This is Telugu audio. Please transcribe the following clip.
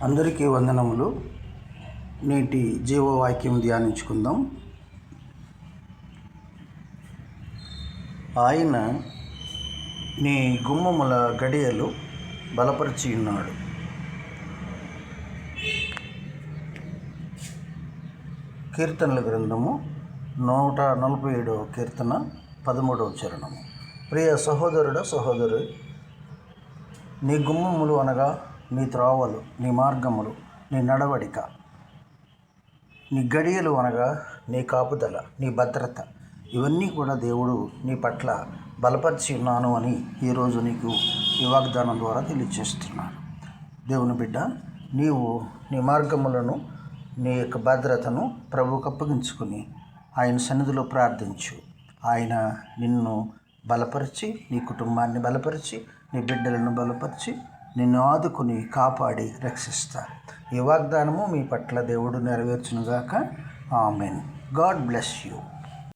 అందరికీ వందనములు. నేటి జీవవాక్యం ధ్యానించుకుందాం. ఆయన నీ గుమ్మముల గడియలు బలపరిచి ఉన్నాడు. కీర్తనల గ్రంథము 147వ కీర్తన 13వ చరణము. ప్రియ సహోదరుడ సహోదరు, నీ గుమ్మములు అనగా నీ త్రోవలు, నీ మార్గములు, నీ నడవడిక, నీ గడియలు అనగా నీ కాపుదల, నీ భద్రత, ఇవన్నీ కూడా దేవుడు నీ పట్ల బలపరిచి ఉన్నాను అని ఈరోజు నీకు ఈ వాగ్దానం ద్వారా తెలియజేస్తున్నాను. దేవుని బిడ్డ, నీవు నీ మార్గములను, నీ యొక్క భద్రతను ప్రభువుకు అప్పగించుకుని ఆయన సన్నిధిలో ప్రార్థించు. ఆయన నిన్ను బలపరిచి, నీ కుటుంబాన్ని బలపరిచి, నీ బిడ్డలను బలపరిచి, నిన్ను ఆదుకుని కాపాడి రక్షిస్తారు. ఈ వాగ్దానము మీ పట్ల దేవుడు నెరవేర్చునుగాక. ఆమెన్. God bless you.